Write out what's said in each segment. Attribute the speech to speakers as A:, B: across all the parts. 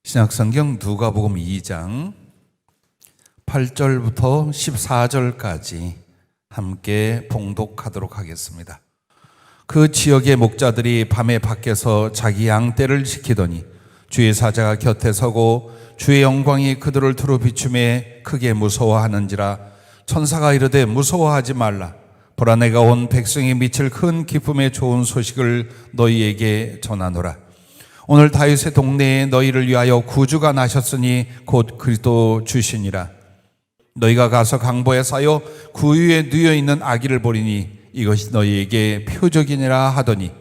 A: 신약성경 누가복음 2장 8절부터 14절까지 함께 봉독하도록 하겠습니다. 그 지역의 목자들이 밤에 밖에서 자기 양떼를 지키더니 주의 사자가 곁에 서고 주의 영광이 그들을 두루 비추매 크게 무서워하는지라. 천사가 이르되 무서워하지 말라. 보라, 내가 온 백성이 미칠 큰 기쁨의 좋은 소식을 너희에게 전하노라. 오늘 다윗의 동네에 너희를 위하여 구주가 나셨으니 곧 그리스도 주시니라. 너희가 가서 강보에 쌓여 구유에 누워 있는 아기를 보리니 이것이 너희에게 표적이니라 하더니,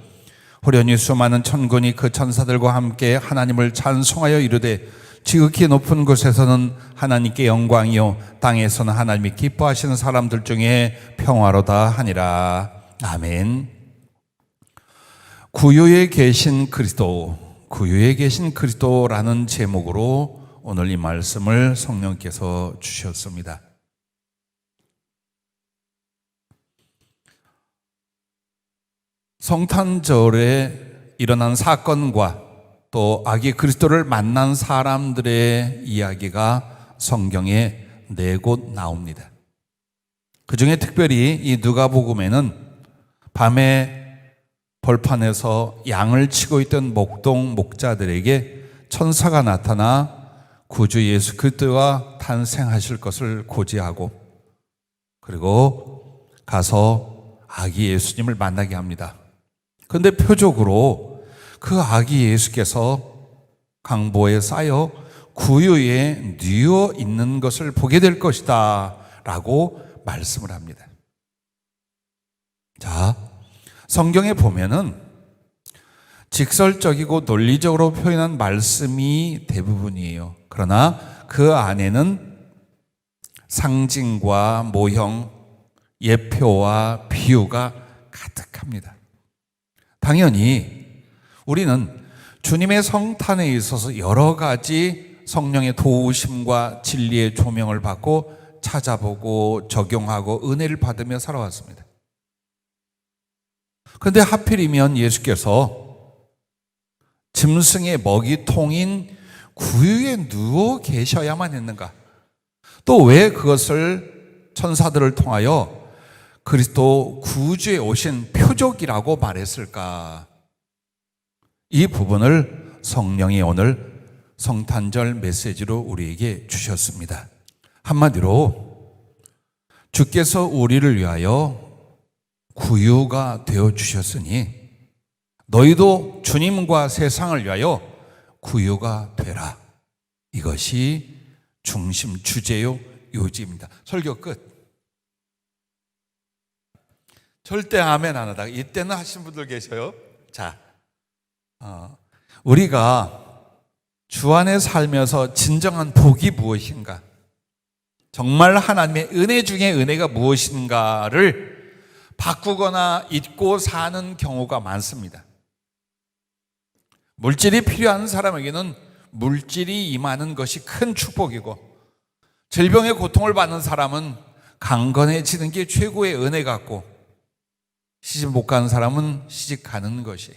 A: 호련히 수많은 천군이 그 천사들과 함께 하나님을 찬송하여 이르되, 지극히 높은 곳에서는 하나님께 영광이요 땅에서는 하나님이 기뻐하시는 사람들 중에 평화로다 하니라. 아멘. 구유에 계신 그리스도, 구유에 계신 그리스도라는 제목으로 오늘 이 말씀을 성령께서 주셨습니다. 성탄절에 일어난 사건과 또 아기 그리스도를 만난 사람들의 이야기가 성경에 4곳 나옵니다. 그 중에 특별히 이 누가복음에는 밤에 벌판에서 양을 치고 있던 목동 목자들에게 천사가 나타나 구주 예수 그리스도가 탄생하실 것을 고지하고, 그리고 가서 아기 예수님을 만나게 합니다. 그런데 표적으로 그 아기 예수께서 강보에 쌓여 구유에 누워 있는 것을 보게 될 것이다 라고 말씀을 합니다. 자, 성경에 보면은 직설적이고 논리적으로 표현한 말씀이 대부분이에요. 그러나 그 안에는 상징과 모형, 예표와 비유가 가득합니다. 당연히 우리는 주님의 성탄에 있어서 여러 가지 성령의 도우심과 진리의 조명을 받고 찾아보고 적용하고 은혜를 받으며 살아왔습니다. 그런데 하필이면 예수께서 짐승의 먹이통인 구유에 누워 계셔야만 했는가? 또 왜 그것을 천사들을 통하여 그리스도 구주에 오신 표적이라고 말했을까? 이 부분을 성령이 오늘 성탄절 메시지로 우리에게 주셨습니다. 한마디로 주께서 우리를 위하여 구유가 되어 주셨으니 너희도 주님과 세상을 위하여 구유가 되라. 이것이 중심 주제요 요지입니다. 설교 끝. 절대 아멘 안 하다가 이때는 하신 분들 계셔요. 자, 우리가 주 안에 살면서 진정한 복이 무엇인가, 정말 하나님의 은혜 중에 은혜가 무엇인가를 바꾸거나 잊고 사는 경우가 많습니다. 물질이 필요한 사람에게는 물질이 임하는 것이 큰 축복이고, 질병의 고통을 받는 사람은 강건해지는 게 최고의 은혜 같고, 시집 못 가는 사람은 시집 가는 것이,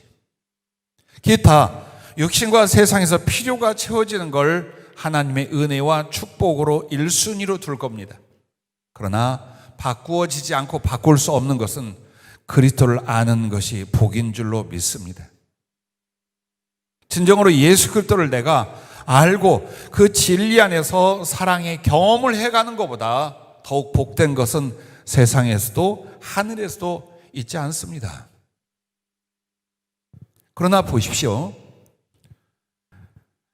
A: 기타 육신과 세상에서 필요가 채워지는 걸 하나님의 은혜와 축복으로 1순위로 둘 겁니다. 그러나 바꾸어지지 않고 바꿀 수 없는 것은 그리스도를 아는 것이 복인 줄로 믿습니다. 진정으로 예수 그리스도를 내가 알고 그 진리 안에서 사랑의 경험을 해가는 것보다 더욱 복된 것은 세상에서도 하늘에서도 있지 않습니다. 그러나 보십시오.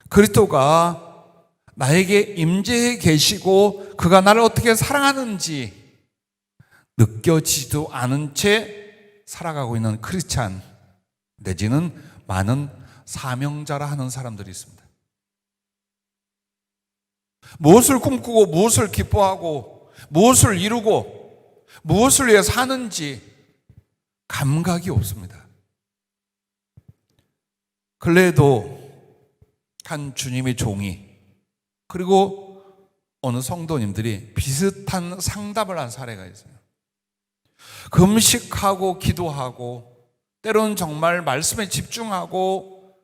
A: 그리스도가 나에게 임재해 계시고 그가 나를 어떻게 사랑하는지 느껴지지도 않은 채 살아가고 있는 크리스찬 내지는 많은 사명자라 하는 사람들이 있습니다. 무엇을 꿈꾸고 무엇을 기뻐하고 무엇을 이루고 무엇을 위해 사는지 감각이 없습니다. 근래에도 한 주님의 종이 그리고 어느 성도님들이 비슷한 상담을 한 사례가 있어요. 금식하고 기도하고 때로는 정말 말씀에 집중하고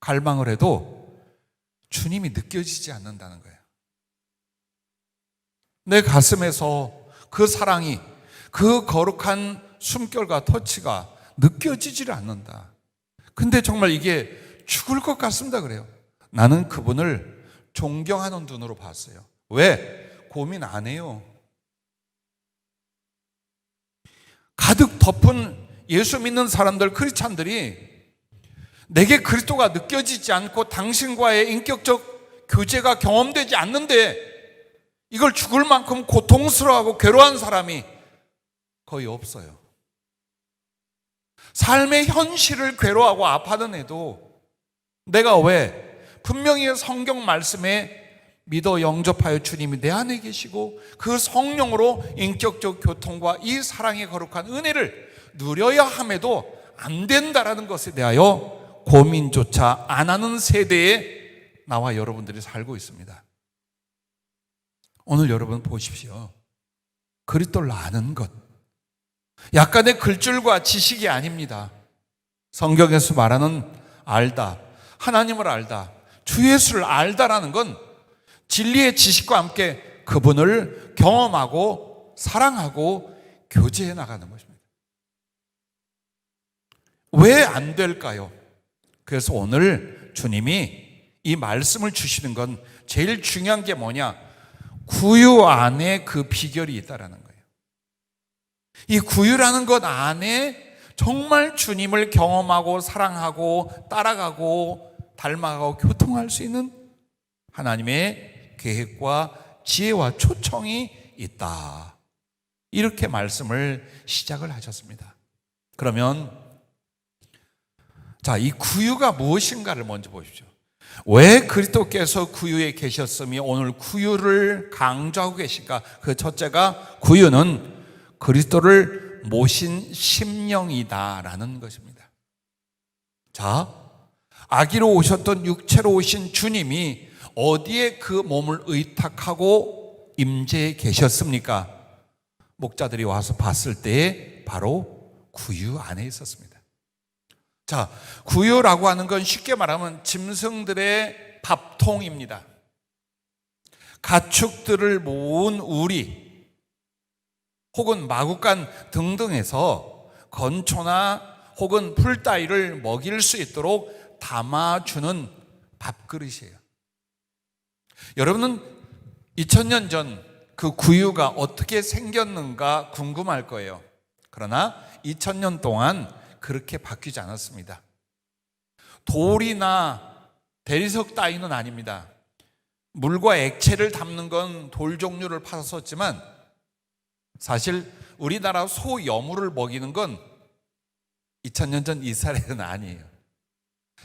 A: 갈망을 해도 주님이 느껴지지 않는다는 거예요. 내 가슴에서 그 사랑이, 그 거룩한 숨결과 터치가 느껴지지를 않는다. 근데 정말 이게 죽을 것 같습니다 그래요. 나는 그분을 존경하는 눈으로 봤어요. 왜? 고민 안 해요. 가득 덮은 예수 믿는 사람들, 크리스찬들이 내게 그리스도가 느껴지지 않고 당신과의 인격적 교제가 경험되지 않는데 이걸 죽을 만큼 고통스러워하고 괴로워한 사람이 거의 없어요. 삶의 현실을 괴로워하고 아파하는 애도 내가 왜 분명히 성경 말씀에 믿어 영접하여 주님이 내 안에 계시고 그 성령으로 인격적 교통과 이 사랑의 거룩한 은혜를 누려야 함에도 안 된다라는 것에 대하여 고민조차 안 하는 세대에 나와 여러분들이 살고 있습니다. 오늘 여러분 보십시오. 그리스도를 아는 것, 약간의 글줄과 지식이 아닙니다. 성경에서 말하는 알다, 하나님을 알다, 주 예수를 알다라는 건 진리의 지식과 함께 그분을 경험하고 사랑하고 교제해 나가는 것입니다. 왜 안 될까요? 그래서 오늘 주님이 이 말씀을 주시는 건 제일 중요한 게 뭐냐? 구유 안에 그 비결이 있다라는 거예요. 이 구유라는 것 안에 정말 주님을 경험하고 사랑하고 따라가고 닮아가고 교통할 수 있는 하나님의 계획과 지혜와 초청이 있다. 이렇게 말씀을 시작을 하셨습니다. 그러면 자, 이 구유가 무엇인가를 먼저 보십시오. 왜 그리스도께서 구유에 계셨으며 오늘 구유를 강조하고 계실까? 그 첫째가 구유는 그리스도를 모신 심령이다라는 것입니다. 자, 아기로 오셨던 육체로 오신 주님이 어디에 그 몸을 의탁하고 임재해 계셨습니까? 목자들이 와서 봤을 때 바로 구유 안에 있었습니다. 자, 구유라고 하는 건 쉽게 말하면 짐승들의 밥통입니다. 가축들을 모은 우리 혹은 마구간 등등에서 건초나 혹은 풀 따위를 먹일 수 있도록 담아주는 밥그릇이에요. 여러분은 2000년 전 그 구유가 어떻게 생겼는가 궁금할 거예요. 그러나 2000년 동안 그렇게 바뀌지 않았습니다. 돌이나 대리석 따위는 아닙니다. 물과 액체를 담는 건 돌 종류를 파서 썼지만 사실 우리나라 소 여물을 먹이는 건 2000년 전 이스라엘은 아니에요.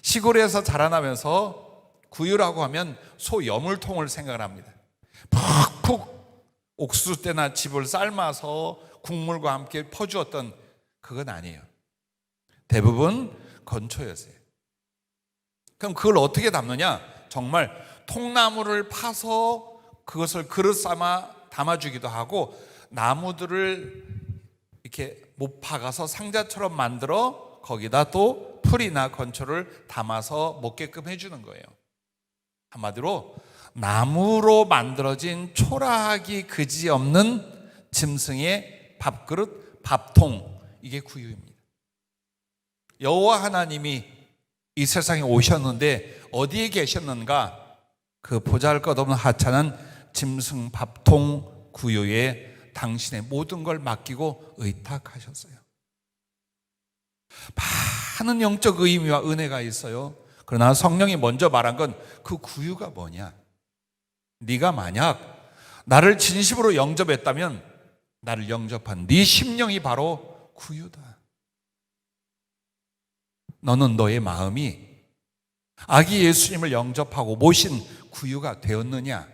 A: 시골에서 자라나면서 구유라고 하면 소 여물통을 생각을 합니다. 푹푹 옥수수 때나 즙을 삶아서 국물과 함께 퍼주었던 그건 아니에요. 대부분 건초였어요. 그럼 그걸 어떻게 담느냐? 정말 통나무를 파서 그것을 그릇 삼아 담아주기도 하고 나무들을 이렇게 못 박아서 상자처럼 만들어 거기다 또 풀이나 건초를 담아서 먹게끔 해주는 거예요. 한마디로 나무로 만들어진 초라하기 그지없는 짐승의 밥그릇, 밥통, 이게 구유입니다. 여호와 하나님이 이 세상에 오셨는데 어디에 계셨는가? 그 보잘것없는 하찮은 짐승 밥통 구유에 당신의 모든 걸 맡기고 의탁하셨어요. 많은 영적 의미와 은혜가 있어요. 그러나 성령이 먼저 말한 건 그 구유가 뭐냐? 네가 만약 나를 진심으로 영접했다면 나를 영접한 네 심령이 바로 구유다. 너는 너의 마음이 아기 예수님을 영접하고 모신 구유가 되었느냐?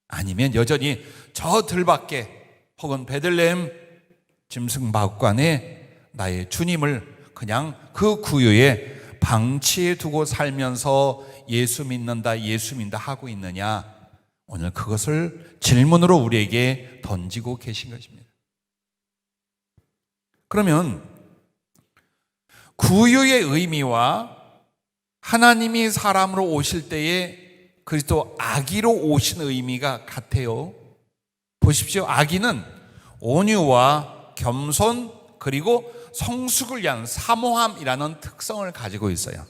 A: 아니면 여전히 저 들밖에 혹은 베들레헴 짐승 마구간에 나의 주님을 그냥 그 구유에 방치해 두고 살면서 예수 믿는다, 예수 믿는다 하고 있느냐? 오늘 그것을 질문으로 우리에게 던지고 계신 것입니다. 그러면 구유의 의미와 하나님이 사람으로 오실 때에 그리스도 아기로 오신 의미가 같아요. 보십시오. 아기는 온유와 겸손 그리고 성숙을 위한 사모함이라는 특성을 가지고 있어요.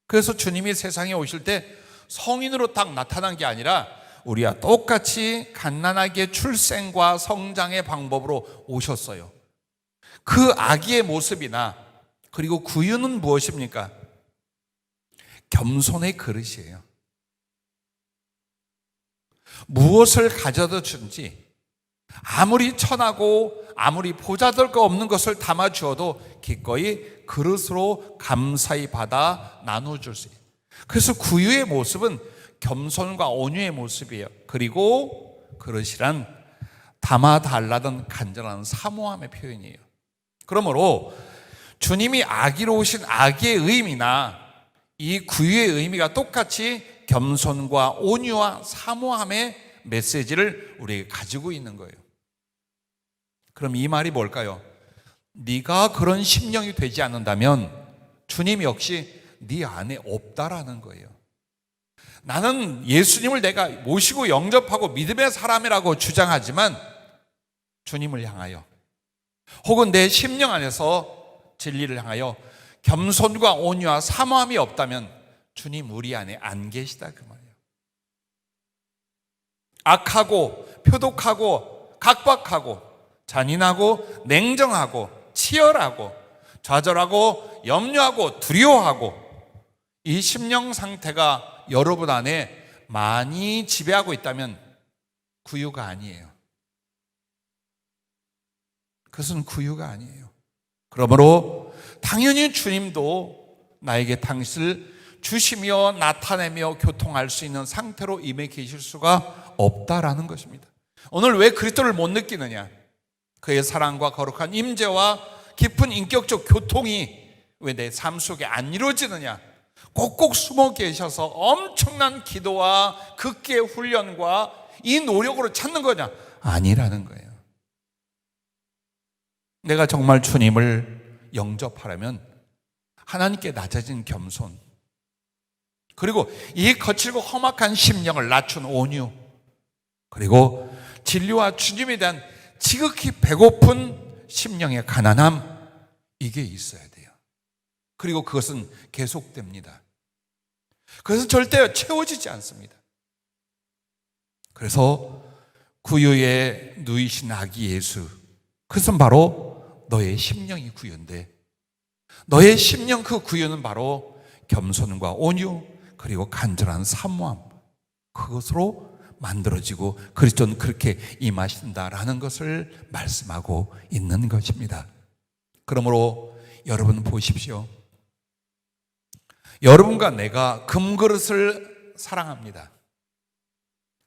A: 그래서 주님이 세상에 오실 때 성인으로 딱 나타난 게 아니라 우리와 똑같이 갓난아기의 출생과 성장의 방법으로 오셨어요. 그 아기의 모습이나 그리고 구유는 무엇입니까? 겸손의 그릇이에요. 무엇을 가져다 준지 아무리 천하고 아무리 보잘것 없는 것을 담아 주어도 기꺼이 그릇으로 감사히 받아 나눠줄 수 있어요. 그래서 구유의 모습은 겸손과 온유의 모습이에요. 그리고 그릇이란 담아달라던 간절한 사모함의 표현이에요. 그러므로 주님이 아기로 오신 아기의 의미나 이 구유의 의미가 똑같이 겸손과 온유와 사모함의 메시지를 우리에게 가지고 있는 거예요. 그럼 이 말이 뭘까요? 네가 그런 심령이 되지 않는다면 주님 역시 네 안에 없다라는 거예요. 나는 예수님을 내가 모시고 영접하고 믿음의 사람이라고 주장하지만 주님을 향하여 혹은 내 심령 안에서 진리를 향하여 겸손과 온유와 사모함이 없다면 주님 우리 안에 안 계시다 그 말이에요. 악하고 표독하고 각박하고 잔인하고 냉정하고 치열하고 좌절하고 염려하고 두려워하고 이 심령 상태가 여러분 안에 많이 지배하고 있다면 구유가 아니에요. 그것은 구유가 아니에요. 그러므로 당연히 주님도 나에게 당신을 주시며 나타내며 교통할 수 있는 상태로 임해 계실 수가 없다라는 것입니다. 오늘 왜 그리스도를 못 느끼느냐? 그의 사랑과 거룩한 임재와 깊은 인격적 교통이 왜 내 삶 속에 안 이루어지느냐? 꼭꼭 숨어 계셔서 엄청난 기도와 극기의 훈련과 이 노력으로 찾는 거냐? 아니라는 거예요. 내가 정말 주님을 영접하려면 하나님께 낮아진 겸손, 그리고 이 거칠고 험악한 심령을 낮춘 온유, 그리고 진리와 주님에 대한 지극히 배고픈 심령의 가난함, 이게 있어야 돼요. 그리고 그것은 계속됩니다. 그것은 절대 채워지지 않습니다. 그래서 구유에 누이신 아기 예수, 그것은 바로 너의 심령이 구유인데 너의 심령 그 구유는 바로 겸손과 온유 그리고 간절한 사모함, 그것으로 만들어지고 그리스도는 그렇게 임하신다라는 것을 말씀하고 있는 것입니다. 그러므로 여러분 보십시오. 여러분과 내가 금그릇을 사랑합니다.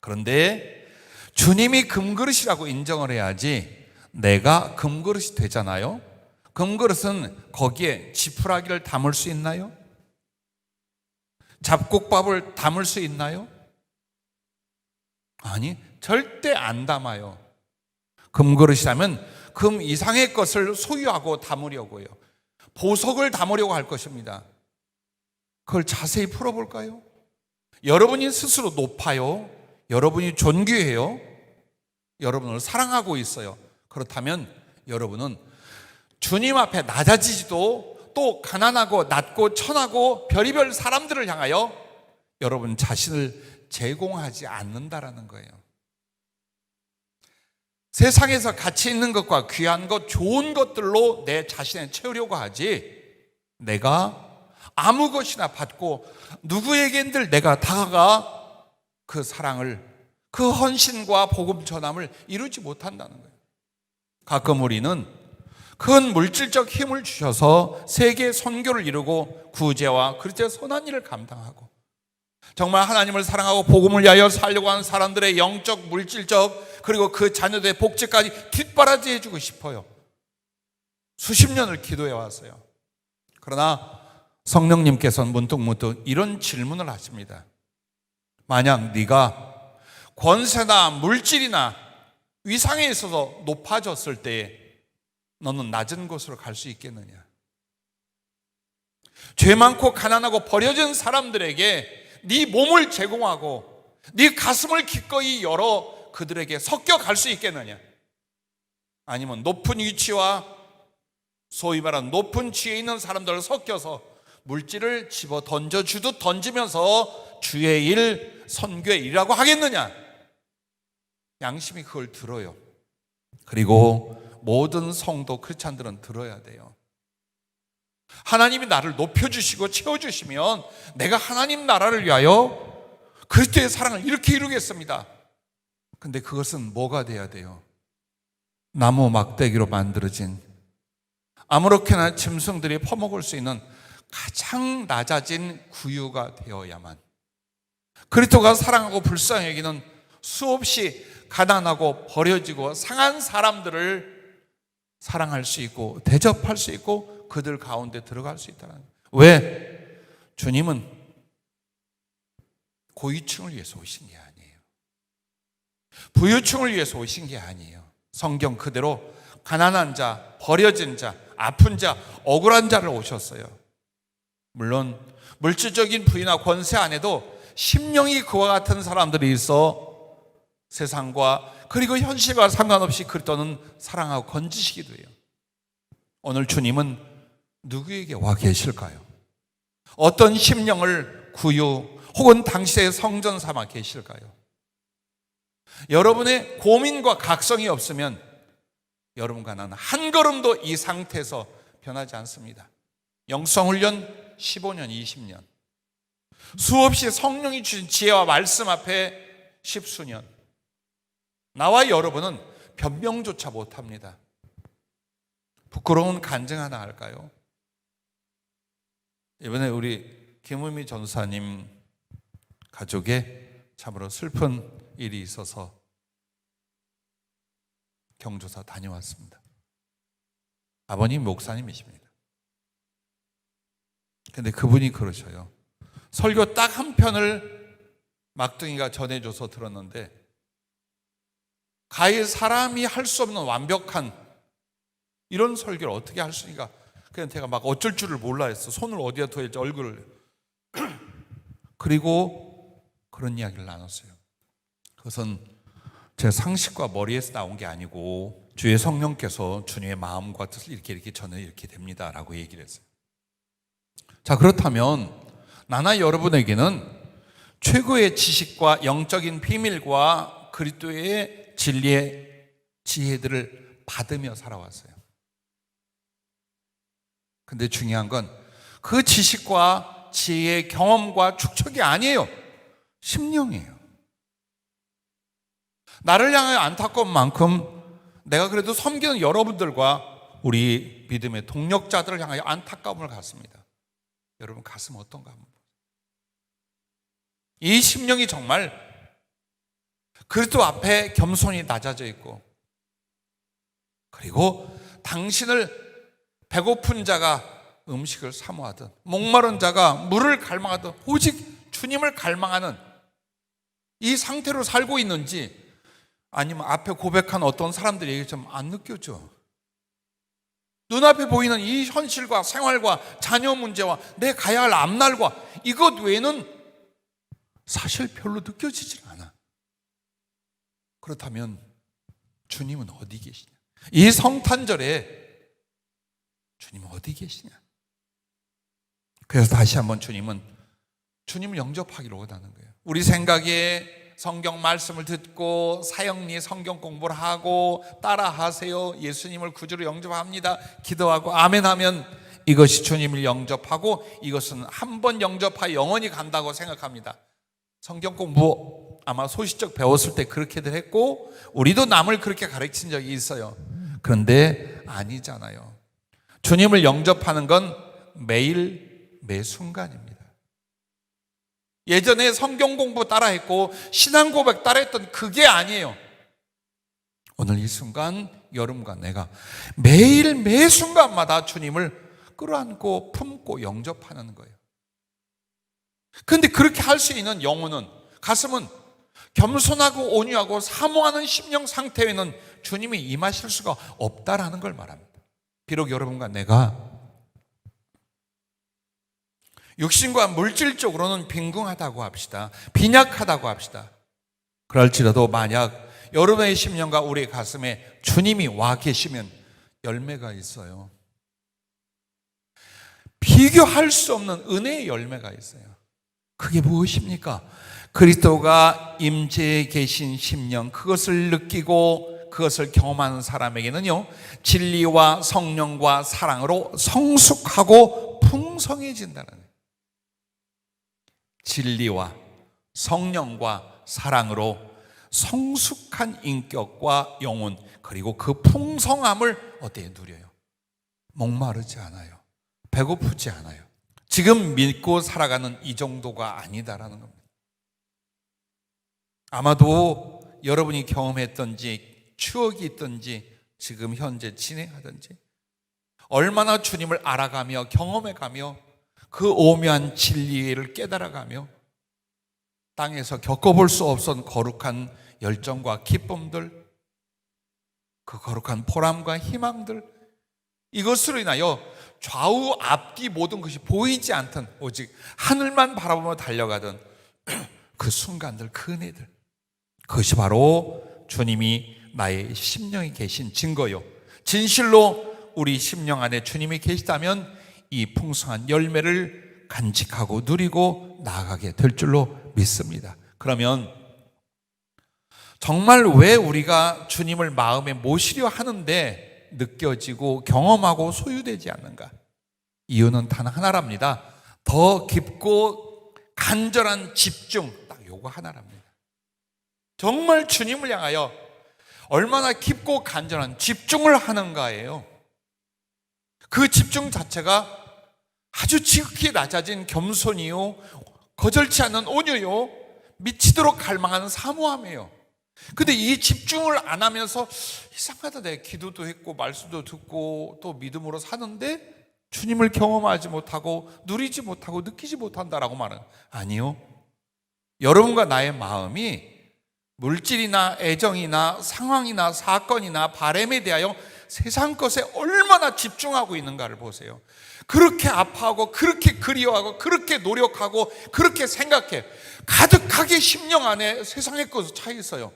A: 그런데 주님이 금그릇이라고 인정을 해야지 내가 금그릇이 되잖아요. 금그릇은 거기에 지푸라기를 담을 수 있나요? 잡곡밥을 담을 수 있나요? 아니, 절대 안 담아요. 금그릇이라면 금 이상의 것을 소유하고 담으려고요. 보석을 담으려고 할 것입니다. 그걸 자세히 풀어볼까요? 여러분이 스스로 높아요. 여러분이 존귀해요. 여러분을 사랑하고 있어요. 그렇다면 여러분은 주님 앞에 낮아지지도 또 가난하고 낮고 천하고 별의별 사람들을 향하여 여러분 자신을 제공하지 않는다라는 거예요. 세상에서 가치 있는 것과 귀한 것, 좋은 것들로 내 자신을 채우려고 하지, 내가 아무 것이나 받고 누구에겐들 내가 다가가 그 사랑을, 그 헌신과 복음 전함을 이루지 못한다는 거예요. 가끔 우리는 큰 물질적 힘을 주셔서 세계 선교를 이루고 구제와 그리스도의 선한 일을 감당하고 정말 하나님을 사랑하고 복음을 위하여 살려고 하는 사람들의 영적, 물질적 그리고 그 자녀들의 복지까지 뒷바라지 해주고 싶어요. 수십 년을 기도해 왔어요. 그러나 성령님께서는 문득문득 이런 질문을 하십니다. 만약 네가 권세나 물질이나 위상에 있어서 높아졌을 때에 너는 낮은 곳으로 갈 수 있겠느냐? 죄 많고 가난하고 버려진 사람들에게 네 몸을 제공하고 네 가슴을 기꺼이 열어 그들에게 섞여 갈 수 있겠느냐? 아니면 높은 위치와 소위 말하는 높은 지위에 있는 사람들을 섞여서 물질을 집어 던져주듯 던지면서 주의 일, 선교의 일이라고 하겠느냐? 양심이 그걸 들어요. 그리고 모든 성도 크리스찬들은 들어야 돼요. 하나님이 나를 높여주시고 채워주시면 내가 하나님 나라를 위하여 그리스도의 사랑을 이렇게 이루겠습니다. 근데 그것은 뭐가 돼야 돼요? 나무 막대기로 만들어진 아무렇게나 짐승들이 퍼먹을 수 있는 가장 낮아진 구유가 되어야만, 그리스도가 사랑하고 불쌍히 여기는 수없이 가난하고 버려지고 상한 사람들을 사랑할 수 있고 대접할 수 있고 그들 가운데 들어갈 수 있다는 거예요. 왜? 주님은 고위층을 위해서 오신 게 아니에요. 부유층을 위해서 오신 게 아니에요. 성경 그대로 가난한 자, 버려진 자, 아픈 자, 억울한 자를 오셨어요. 물론 물질적인 부유나 권세 안에도 심령이 그와 같은 사람들이 있어 세상과 그리고 현실과 상관없이 그리스도는 사랑하고 건지시기도 해요. 오늘 주님은 누구에게 와 계실까요? 어떤 심령을 구유 혹은 당시의 성전 삼아 계실까요? 여러분의 고민과 각성이 없으면 여러분과 나는 한 걸음도 이 상태에서 변하지 않습니다. 영성훈련 15년, 20년, 수없이 성령이 주신 지혜와 말씀 앞에 10수년, 나와 여러분은 변명조차 못합니다. 부끄러운 간증 하나 할까요? 이번에 우리 김은미 전사님 가족에 참으로 슬픈 일이 있어서 경조사 다녀왔습니다. 아버님 목사님이십니다. 근데 그분이 그러셔요. 설교 딱 한 편을 막둥이가 전해줘서 들었는데 가히 사람이 할 수 없는 완벽한 이런 설교를 어떻게 할 수 있는가. 그냥 제가 막 어쩔 줄을 몰라 했어. 손을 어디다 둬야 할지 얼굴을. 그리고 그런 이야기를 나눴어요. 그것은 제 상식과 머리에서 나온 게 아니고 주의 성령께서 주님의 마음과 뜻을 이렇게 저는 이렇게 됩니다 라고 얘기를 했어요. 자, 그렇다면 나나 여러분에게는 최고의 지식과 영적인 비밀과 그리스도의 진리의 지혜들을 받으며 살아왔어요. 근데 중요한 건 그 지식과 지혜의 경험과 축적이 아니에요. 심령이에요. 나를 향해 안타까운 만큼 내가 그래도 섬기는 여러분들과 우리 믿음의 동력자들을 향하여 안타까움을 갖습니다. 여러분 가슴 어떤가 한번 보세요. 이 심령이 정말 그리스도 앞에 겸손히 낮아져 있고, 그리고 당신을 배고픈 자가 음식을 사모하든 목마른 자가 물을 갈망하든 오직 주님을 갈망하는 이 상태로 살고 있는지, 아니면 앞에 고백한 어떤 사람들에게 좀 안 느껴져. 눈앞에 보이는 이 현실과 생활과 자녀 문제와 내 가야 할 앞날과 이것 외에는 사실 별로 느껴지질 않아. 그렇다면 주님은 어디 계시냐? 이 성탄절에 주님은 어디 계시냐? 그래서 다시 한번 주님을 영접하기를 원하는 거예요. 우리 생각에 성경 말씀을 듣고 사형리 성경 공부를 하고 따라하세요. 예수님을 구주로 영접합니다. 기도하고 아멘하면 이것이 주님을 영접하고 이것은 한 번 영접하여 영원히 간다고 생각합니다. 성경 공부 아마 소시적 배웠을 때 그렇게들 했고 우리도 남을 그렇게 가르친 적이 있어요. 그런데 아니잖아요. 주님을 영접하는 건 매일 매 순간입니다. 예전에 성경 공부 따라했고 신앙 고백 따라했던 그게 아니에요. 오늘 이 순간 여러분과 내가 매일 매 순간마다 주님을 끌어안고 품고 영접하는 거예요. 그런데 그렇게 할 수 있는 영혼은, 가슴은 겸손하고 온유하고 사모하는 심령 상태에는 주님이 임하실 수가 없다라는 걸 말합니다. 비록 여러분과 내가 육신과 물질적으로는 빈궁하다고 합시다. 빈약하다고 합시다. 그럴지라도 만약 여러분의 심령과 우리의 가슴에 주님이 와 계시면 열매가 있어요. 비교할 수 없는 은혜의 열매가 있어요. 그게 무엇입니까? 그리스도가 임재에 계신 심령, 그것을 느끼고 그것을 경험하는 사람에게는요, 진리와 성령과 사랑으로 성숙하고 풍성해진다는 거예요. 진리와 성령과 사랑으로 성숙한 인격과 영혼, 그리고 그 풍성함을 어때요? 누려요. 목마르지 않아요. 배고프지 않아요. 지금 믿고 살아가는 이 정도가 아니다라는 겁니다. 아마도 여러분이 경험했던지 추억이 있든지 지금 현재 진행하든지 얼마나 주님을 알아가며 경험해가며 그 오묘한 진리를 깨달아가며 땅에서 겪어볼 수 없었던 거룩한 열정과 기쁨들, 그 거룩한 보람과 희망들, 이것으로 인하여 좌우 앞뒤 모든 것이 보이지 않던 오직 하늘만 바라보며 달려가던 그 순간들, 그 은혜들, 그것이 바로 주님이 나의 심령에 계신 증거요, 진실로 우리 심령 안에 주님이 계시다면 이 풍성한 열매를 간직하고 누리고 나아가게 될 줄로 믿습니다. 그러면 정말 왜 우리가 주님을 마음에 모시려 하는데 느껴지고 경험하고 소유되지 않는가? 이유는 단 하나랍니다. 더 깊고 간절한 집중, 딱 요거 하나랍니다. 정말 주님을 향하여 얼마나 깊고 간절한 집중을 하는가예요. 그 집중 자체가 아주 지극히 낮아진 겸손이요, 거절치 않는 온유요, 미치도록 갈망하는 사모함이에요. 근데 이 집중을 안 하면서 이상하다, 내 기도도 했고 말씀도 듣고 또 믿음으로 사는데 주님을 경험하지 못하고 누리지 못하고 느끼지 못한다라고 말은 아니요. 여러분과 나의 마음이 물질이나 애정이나 상황이나 사건이나 바람에 대하여 세상 것에 얼마나 집중하고 있는가를 보세요. 그렇게 아파하고 그렇게 그리워하고 그렇게 노력하고 그렇게 생각해 가득하게 심령 안에 세상의 것으로 차 있어요.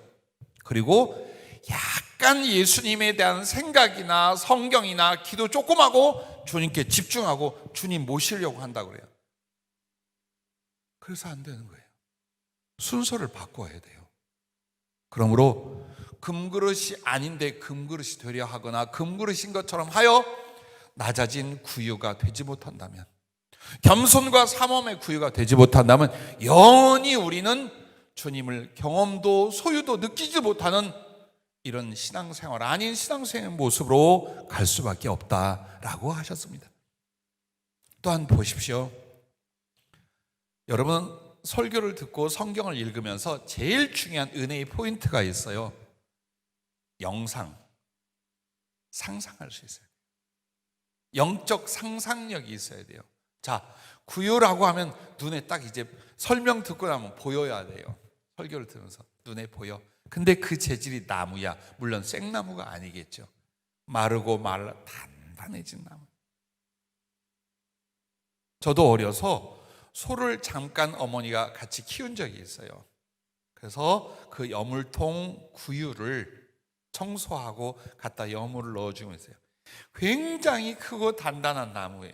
A: 그리고 약간 예수님에 대한 생각이나 성경이나 기도 조금 하고 주님께 집중하고 주님 모시려고 한다고 그래요. 그래서 안 되는 거예요. 순서를 바꿔야 돼요. 그러므로 금그릇이 아닌데 금그릇이 되려 하거나 금그릇인 것처럼 하여 낮아진 구유가 되지 못한다면, 겸손과 사모함의 구유가 되지 못한다면 영원히 우리는 주님을 경험도 소유도 느끼지 못하는 이런 신앙생활 아닌 신앙생활의 모습으로 갈 수밖에 없다라고 하셨습니다. 또한 보십시오. 여러분, 설교를 듣고 성경을 읽으면서 제일 중요한 은혜의 포인트가 있어요. 영상, 상상할 수 있어요. 영적 상상력이 있어야 돼요. 자, 구유라고 하면 눈에 딱 이제 설명 듣고 나면 보여야 돼요. 설교를 들으면서 눈에 보여. 근데 그 재질이 나무야. 물론 생나무가 아니겠죠. 마르고 말라 단단해진 나무. 저도 어려서 소를 잠깐 어머니가 같이 키운 적이 있어요. 그래서 그 여물통 구유를 청소하고 갖다 여물을 넣어주고 있어요. 굉장히 크고 단단한 나무예요.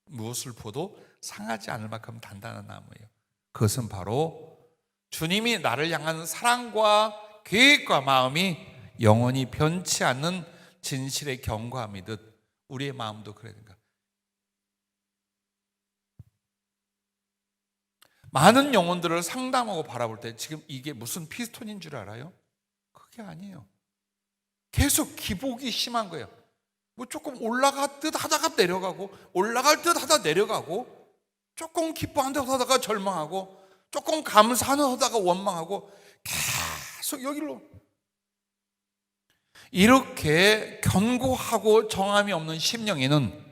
A: 무엇을 보도 상하지 않을 만큼 단단한 나무예요. 그것은 바로 주님이 나를 향한 사랑과 계획과 마음이 영원히 변치 않는 진실의 경고함이듯 우리의 마음도 그래야 된다. 많은 영혼들을 상담하고 바라볼 때 지금 이게 무슨 피스톤인 줄 알아요? 그게 아니에요. 계속 기복이 심한 거예요. 뭐 조금 올라갈 듯 하다가 내려가고, 올라갈 듯 하다 내려가고, 조금 기뻐한 듯 하다가 절망하고, 조금 감사하는 하다가 원망하고, 계속 여기로. 이렇게 견고하고 정함이 없는 심령에는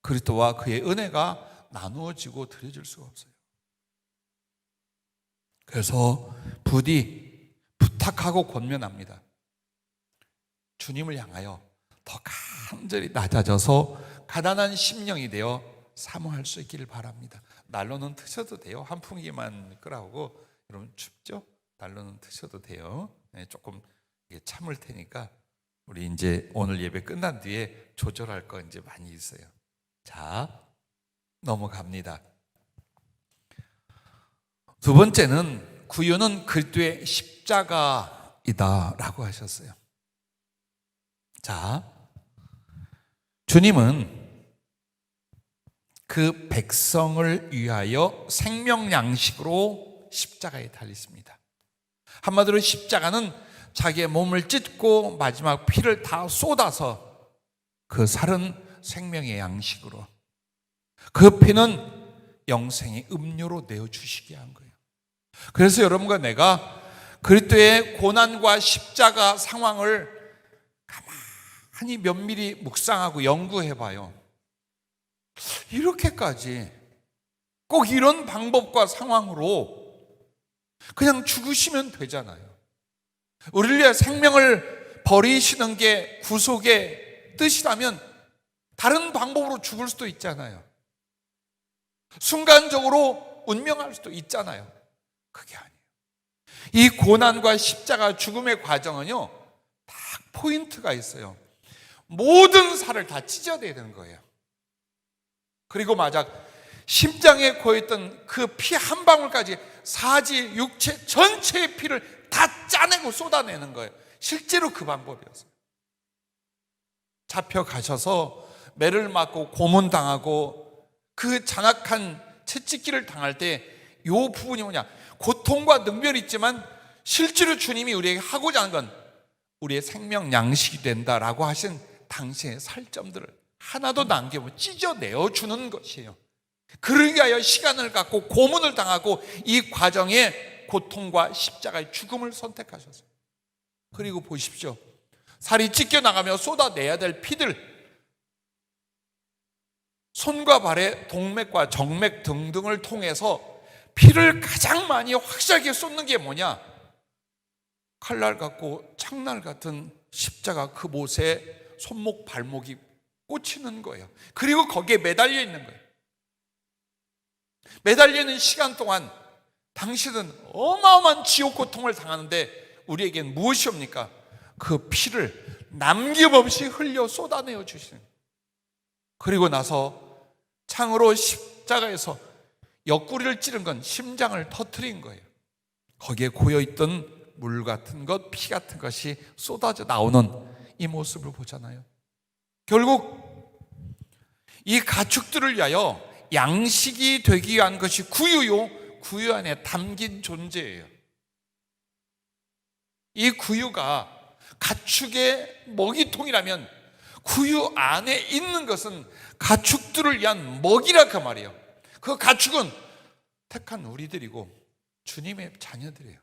A: 그리스도와 그의 은혜가 나누어지고 드려질 수가 없어요. 그래서 부디 부탁하고 권면합니다. 주님을 향하여 더 간절히 낮아져서 가난한 심령이 되어 사모할 수 있기를 바랍니다. 난로는 트셔도 돼요. 환풍기만 끄라고. 여러분 춥죠? 난로는 트셔도 돼요. 네, 조금 참을 테니까 우리 이제 오늘 예배 끝난 뒤에 조절할 거 이제 많이 있어요. 자, 넘어갑니다. 두 번째는 구유는 그리스도의 십자가이다라고 하셨어요. 자, 주님은 그 백성을 위하여 생명 양식으로 십자가에 달리십니다. 한마디로 십자가는 자기의 몸을 찢고 마지막 피를 다 쏟아서 그 살은 생명의 양식으로, 그 피는 영생의 음료로 내어주시게 한 거예요. 그래서 여러분과 내가 그리스도의 고난과 십자가 상황을 가만히 면밀히 묵상하고 연구해봐요. 이렇게까지 꼭 이런 방법과 상황으로 그냥 죽으시면 되잖아요. 우리를 위해 생명을 버리시는 게 구속의 뜻이라면 다른 방법으로 죽을 수도 있잖아요. 순간적으로 운명할 수도 있잖아요. 그게 아니에요. 이 고난과 십자가 죽음의 과정은요, 딱 포인트가 있어요. 모든 살을 다 찢어내야 되는 거예요. 그리고 만약 심장에 고였던 그 피 한 방울까지 사지, 육체 전체의 피를 다 짜내고 쏟아내는 거예요. 실제로 그 방법이었어요. 잡혀가셔서 매를 맞고 고문당하고 그 장악한 채찍질을 당할 때 이 부분이 뭐냐, 고통과 능멸이 있지만 실제로 주님이 우리에게 하고자 하는 건 우리의 생명 양식이 된다라고 하신 당시의 살점들을 하나도 남김없이 찢어내어주는 것이에요. 그러기 위하여 시간을 갖고 고문을 당하고 이 과정에 고통과 십자가의 죽음을 선택하셨어요. 그리고 보십시오. 살이 찢겨나가며 쏟아내야 될 피들, 손과 발의 동맥과 정맥 등등을 통해서 피를 가장 많이 확실하게 쏟는 게 뭐냐? 칼날 같고 창날 같은 십자가 그 못에 손목 발목이 꽂히는 거예요. 그리고 거기에 매달려 있는 거예요. 매달려 있는 시간 동안 당신은 어마어마한 지옥 고통을 당하는데 우리에겐 무엇이옵니까? 그 피를 남김없이 흘려 쏟아내어 주시는 거예요. 그리고 나서 창으로 십자가에서 옆구리를 찌른 건 심장을 터뜨린 거예요. 거기에 고여있던 물 같은 것, 피 같은 것이 쏟아져 나오는 이 모습을 보잖아요. 결국 이 가축들을 위하여 양식이 되기 위한 것이 구유요, 구유 안에 담긴 존재예요. 이 구유가 가축의 먹이통이라면 구유 안에 있는 것은 가축들을 위한 먹이라 그 말이에요. 그 가축은 택한 우리들이고 주님의 자녀들이에요.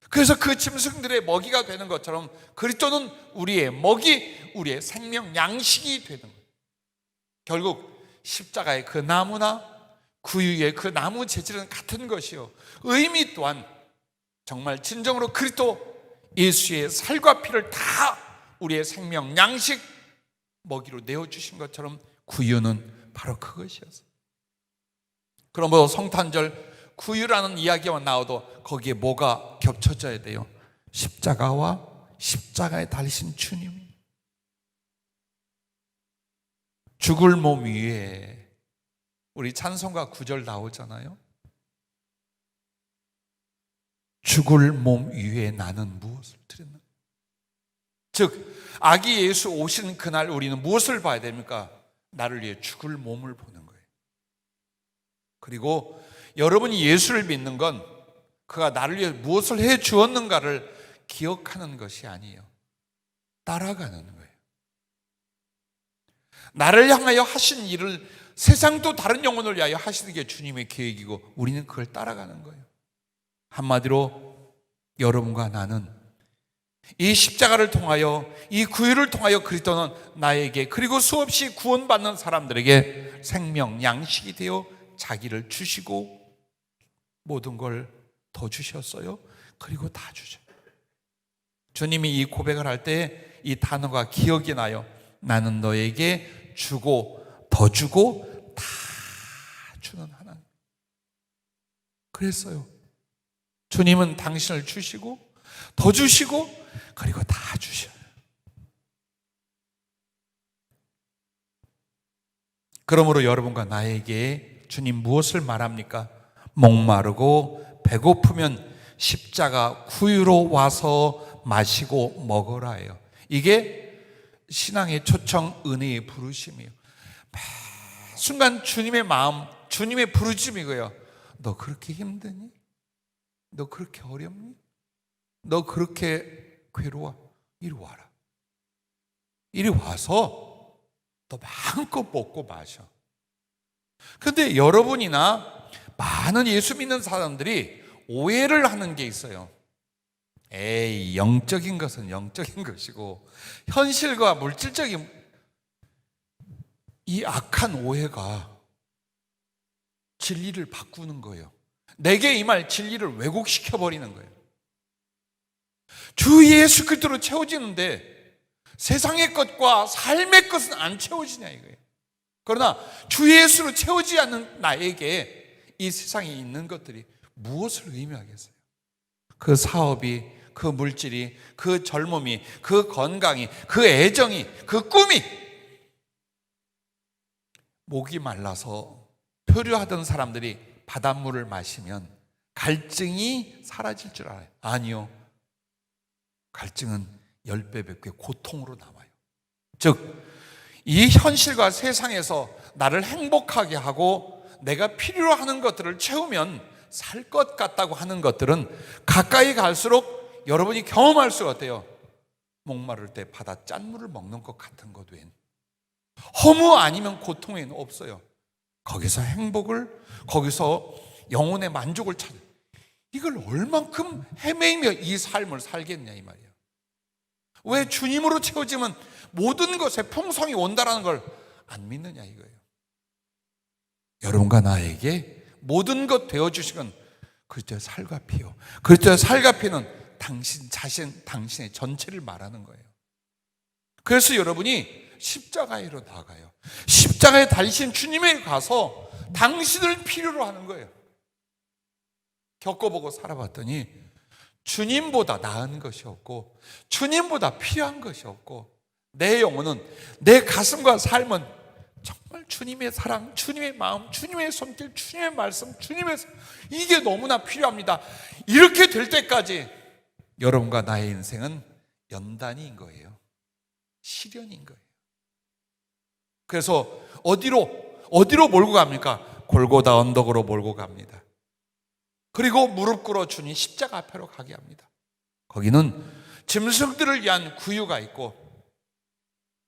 A: 그래서 그 짐승들의 먹이가 되는 것처럼 그리스도는 우리의 먹이, 우리의 생명 양식이 되는 거예요. 결국 십자가의 그 나무나 구유의 그 나무 재질은 같은 것이요, 의미 또한 정말 진정으로 그리스도 예수의 살과 피를 다 우리의 생명 양식 먹이로 내어주신 것처럼 구유는 바로 그것이었어요. 그러므로 성탄절 구유라는 이야기만 나와도 거기에 뭐가 겹쳐져야 돼요? 십자가와 십자가에 달리신 주님. 죽을 몸 위에, 우리 찬송가 9절 나오잖아요. 죽을 몸 위에 나는 무엇을 드렸나? 즉 아기 예수 오신 그날 우리는 무엇을 봐야 됩니까? 나를 위해 죽을 몸을 보는 거예요. 그리고 여러분이 예수를 믿는 건 그가 나를 위해 무엇을 해 주었는가를 기억하는 것이 아니에요. 따라가는 거예요. 나를 향하여 하신 일을 세상도 다른 영혼을 위하여 하시는 게 주님의 계획이고 우리는 그걸 따라가는 거예요. 한마디로 여러분과 나는 이 십자가를 통하여, 이 구유를 통하여 그리스도는 나에게 그리고 수없이 구원받는 사람들에게 생명 양식이 되어 자기를 주시고 모든 걸 더 주셨어요. 그리고 다 주셔요. 주님이 이 고백을 할 때 이 단어가 기억이 나요. 나는 너에게 주고 더 주고 다 주는 하나님. 그랬어요. 주님은 당신을 주시고 더 주시고 그리고 다 주셔요. 그러므로 여러분과 나에게 주님 무엇을 말합니까? 목마르고 배고프면 십자가 구유로 와서 마시고 먹으라예요. 이게 신앙의 초청, 은혜의 부르심이에요. 매 순간 주님의 마음, 주님의 부르심이고요. 너 그렇게 힘드니? 너 그렇게 어렵니? 너 그렇게 괴로워? 이리 와라. 이리 와서 너 마음껏 먹고 마셔. 근데 여러분이나 많은 예수 믿는 사람들이 오해를 하는 게 있어요. 에이, 영적인 것은 영적인 것이고 현실과 물질적인 이 악한 오해가 진리를 바꾸는 거예요. 내게 임할 진리를 왜곡시켜 버리는 거예요. 주 예수 그리스도로 채워지는데 세상의 것과 삶의 것은 안 채워지냐 이거예요. 그러나 주 예수로 채워지지 않는 나에게 이 세상에 있는 것들이 무엇을 의미하겠어요? 그 사업이, 그 물질이, 그 젊음이, 그 건강이, 그 애정이, 그 꿈이 목이 말라서 표류하던 사람들이 바닷물을 마시면 갈증이 사라질 줄 알아요. 아니요. 갈증은 10배, 100배 고통으로 남아요. 즉, 이 현실과 세상에서 나를 행복하게 하고 내가 필요로 하는 것들을 채우면 살 것 같다고 하는 것들은 가까이 갈수록 여러분이 경험할 수가 어때요? 목마를 때 바다 짠물을 먹는 것 같은 것 외엔 허무 아니면 고통 외에는 없어요. 거기서 행복을, 거기서 영혼의 만족을 찾아요. 이걸 얼만큼 헤매이며 이 삶을 살겠냐 이 말이에요. 왜 주님으로 채워지면 모든 것에 풍성이 온다라는 걸 안 믿느냐 이거예요. 여러분과 나에게 모든 것 되어주신 건 그리스도의 살과 피요. 그리스도의 살과 피는 당신 자신, 당신의 전체를 말하는 거예요. 그래서 여러분이 십자가에로 나가요. 십자가에 달리신 주님에게 가서 당신을 필요로 하는 거예요. 겪어보고 살아봤더니 주님보다 나은 것이 없고 주님보다 필요한 것이 없고 내 영혼은, 내 가슴과 삶은 정말 주님의 사랑, 주님의 마음, 주님의 손길, 주님의 말씀, 이게 너무나 필요합니다. 이렇게 될 때까지 여러분과 나의 인생은 연단인 거예요. 시련인 거예요. 그래서 어디로 몰고 갑니까? 골고다 언덕으로 몰고 갑니다. 그리고 무릎 꿇어 주님 십자가 앞으로 가게 합니다. 거기는 짐승들을 위한 구유가 있고